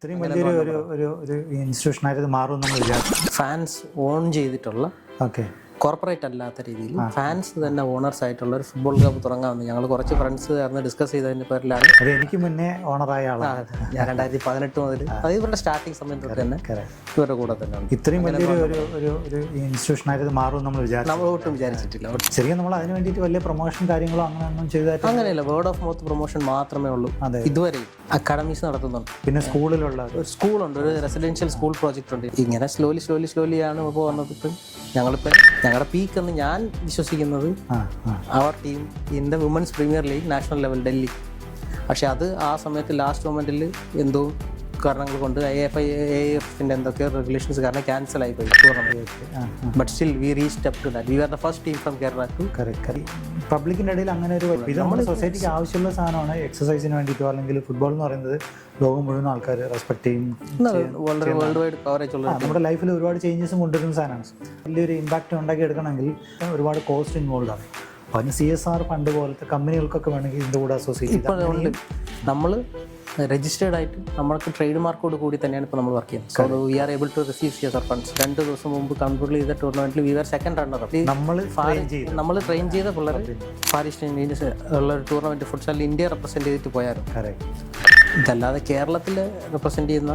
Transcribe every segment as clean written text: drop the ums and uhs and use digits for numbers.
ഇത്രയും വലിയൊരു ഒരു ഒരു ഒരു ഇൻസ്റ്റിറ്റ്യൂഷനായിട്ട് ഇത് മാറും നമ്മൾ വിചാരിച്ചു. ഫാൻസ് ഓൺ ചെയ്തിട്ടുള്ള ഓക്കെ, കോർപ്പറേറ്റ് അല്ലാത്ത രീതിയിൽ ഫാൻസ് തന്നെ ഓണേഴ്സ് ആയിട്ടുള്ള ഒരു ഫുട്ബോൾ ക്ലബ്ബ് തുടങ്ങാമെന്ന് ഞങ്ങൾ കുറച്ച് ഫ്രണ്ട്സ് ചേർന്ന് ഡിസ്കസ് ചെയ്തതിൻ്റെ പേരിലാണ്. അത് എനിക്ക് മുന്നേ ഓണറായ ആളാണ് ഞാൻ 2018 മുതൽ അത് ഇവരുടെ സ്റ്റാർട്ടിങ് സമയം തൊട്ട് തന്നെ ഇവരുടെ കൂടെ തന്നെ ഉണ്ട്. ഇത്രയും വലിയൊരു ഒരു ഒരു ഒരു ഇൻസ്റ്റിറ്റ്യൂഷനായിട്ട് ഇത് മാറും നമ്മൾ വിചാരിച്ചു. നമ്മൾ ഒട്ടും വിചാരിച്ചിട്ടില്ല. ശരിക്കും നമ്മൾ അതിന് വേണ്ടിയിട്ട് വലിയ പ്രൊമോഷൻ കാര്യങ്ങളോ അങ്ങനെയൊന്നും ചെയ്തായിട്ട് അങ്ങനെയല്ല, വേർഡ് ഓഫ് മൗത്ത് പ്രൊമോഷൻ മാത്രമേ ഉള്ളൂ. ഇതുവരെ അക്കാഡമീസ് നടത്തുന്നുണ്ട്, പിന്നെ സ്കൂളിലുള്ള ഒരു സ്കൂളുണ്ട്, ഒരു റെസിഡൻഷ്യൽ സ്കൂൾ പ്രോജക്റ്റ് ഉണ്ട്. ഇങ്ങനെ സ്ലോലി ആണ് ഇപ്പോൾ വന്നത്. ഇപ്പം ഞങ്ങളിപ്പോൾ ഞങ്ങളുടെ പീക്ക് എന്ന് ഞാൻ വിശ്വസിക്കുന്നത് അവർ team in the women's premier league national level Delhi. പക്ഷെ അത് ആ സമയത്ത് ലാസ്റ്റ് മൊമെന്റിൽ എന്തോ കാരണങ്ങൾ കൊണ്ട് AFFന്റെ എന്തൊക്കെ റെഗുലേഷൻസ് കാരണം ക്യാൻസൽ ആയി പോയി tournament. But still we reached up to that. We are the first team from Kerala to പബ്ലിക്കിൻ്റെ ഇടയിൽ അങ്ങനെ ഒരു ഇത് നമ്മുടെ സൊസൈറ്റിക്ക് ആവശ്യമുള്ള സാധനമാണ്. എക്സസൈസിന് വേണ്ടിയിട്ടോ അല്ലെങ്കിൽ ഫുട്ബോൾ എന്ന് പറയുന്നത് ലോകം മുഴുവൻ ആൾക്കാർ റെസ്പെക്ട് ചെയ്യും. വളരെ വേൾഡ് വൈഡ് കവറേജ് ഉള്ള നമ്മുടെ ലൈഫിൽ ഒരുപാട് ചേഞ്ചസും കൊണ്ടുവരുന്ന സാധനമാണ്. വലിയൊരു ഇമ്പാക്റ്റ് ഉണ്ടാക്കി എടുക്കണമെങ്കിൽ ഒരുപാട് കോസ്റ്റ് ഇൻവോൾവ് ആണ്. അപ്പോൾ അതിന് CSR ഫണ്ട് പോലത്തെ കമ്പനികൾക്കൊക്കെ വേണമെങ്കിൽ ഇതിൻ്റെ കൂടെ അസോസിയേറ്റ് ഇപ്പോൾ നമ്മൾ രജിസ്റ്റേർഡ് ആയിട്ട് നമ്മൾക്ക് ട്രേഡ് മാർക്കോട് കൂടി തന്നെയാണ് ഇപ്പോൾ നമ്മൾ വർക്ക് ചെയ്യുന്നത്. So we are able to receive CSR funds. 2 ദിവസം മുമ്പ് കൺട്രോൾ ചെയ്ത ടൂർണമെന്റിൽ വി ആർ സെക്കൻഡ് റണ്ണർ. നമ്മൾ ട്രെയിൻ ചെയ്ത പിള്ളേർ ഫാർ ഈസ്റ്റ് ഉള്ള ഒരു ടൂർണമെന്റ് ഫുട്സാലിൽ ഇന്ത്യ റെപ്രസെന്റ് ചെയ്തിട്ട് പോയായിരുന്നു. ഇതല്ലാതെ കേരളത്തിൽ റെപ്രസെന്റ് ചെയ്യുന്ന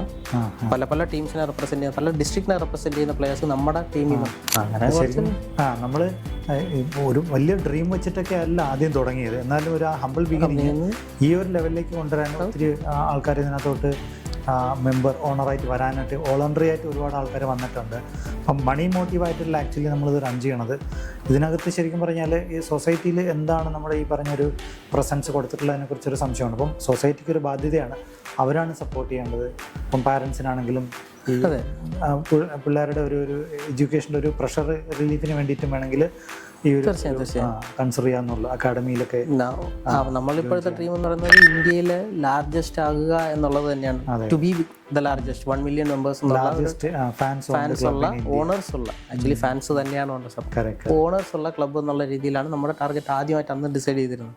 പല ടീംസിനെ റെപ്രസെന്റ് ചെയ്യുന്ന പല ഡിസ്ട്രിക്റ്റിനെ റെപ്രസെന്റ് ചെയ്യുന്ന പ്ലേയേഴ്സ് നമ്മുടെ ടീമിൽ നമ്മൾ ഒരു വലിയ ഡ്രീം വെച്ചിട്ടൊക്കെ അല്ല ആദ്യം തുടങ്ങിയത്. എന്നാലും ഒരു ഹംബിൾ ബിഗിനിങ് ഈ ഒരു ലെവലിലേക്ക് കൊണ്ടുവരാൻ ഒത്തിരി ആൾക്കാർ ഇതിനകത്തോട്ട് മെമ്പർ ഓണറായിട്ട് വരാനായിട്ട് വോളണ്ടറി ആയിട്ട് ഒരുപാട് ആൾക്കാർ വന്നിട്ടുണ്ട്. അപ്പം മണി മോട്ടീവായിട്ടല്ല ആക്ച്വലി നമ്മളിത് റൺ ചെയ്യണത്. ഇതിനകത്ത് ശരിക്കും പറഞ്ഞാൽ ഈ സൊസൈറ്റിയിൽ എന്താണ് നമ്മുടെ ഈ പറഞ്ഞൊരു പ്രസൻസ് കൊടുത്തിട്ടുള്ളതിനെ കുറിച്ചൊരു സംശയമാണ്. അപ്പം സൊസൈറ്റിക്ക് ഒരു ബാധ്യതയാണ്, അവരാണ് സപ്പോർട്ട് ചെയ്യേണ്ടത്. ഇപ്പം പാരൻസിനാണെങ്കിലും ഈ പിള്ളേരുടെ ഒരു എഡ്യൂക്കേഷൻ്റെ ഒരു പ്രഷർ റിലീഫിന് വേണ്ടിയിട്ടും വേണമെങ്കിൽ ഈ ഒരു കൺസിഡർ ചെയ്യാന്നുള്ള അക്കാഡമിയിലൊക്കെ നമ്മളിപ്പോഴത്തെ ഡ്രീം എന്ന് പറയുന്നത് ഇന്ത്യയിലെ ലാർജസ്റ്റ് ആകുക എന്നുള്ളത് തന്നെയാണ്. To be the largest 1 million members fans ഉള്ള ഓണേഴ്സ് ഉള്ള ആക്ച്വലി ഫാൻസ് തന്നെയാണ് ഓണേഴ്സ് ഉള്ള ക്ലബ്ബ് എന്നുള്ള രീതിയിലാണ് നമ്മുടെ ടാർഗറ്റ് ആദ്യമായിട്ട് അന്ന് ഡിസൈഡ് ചെയ്തിരുന്നത്.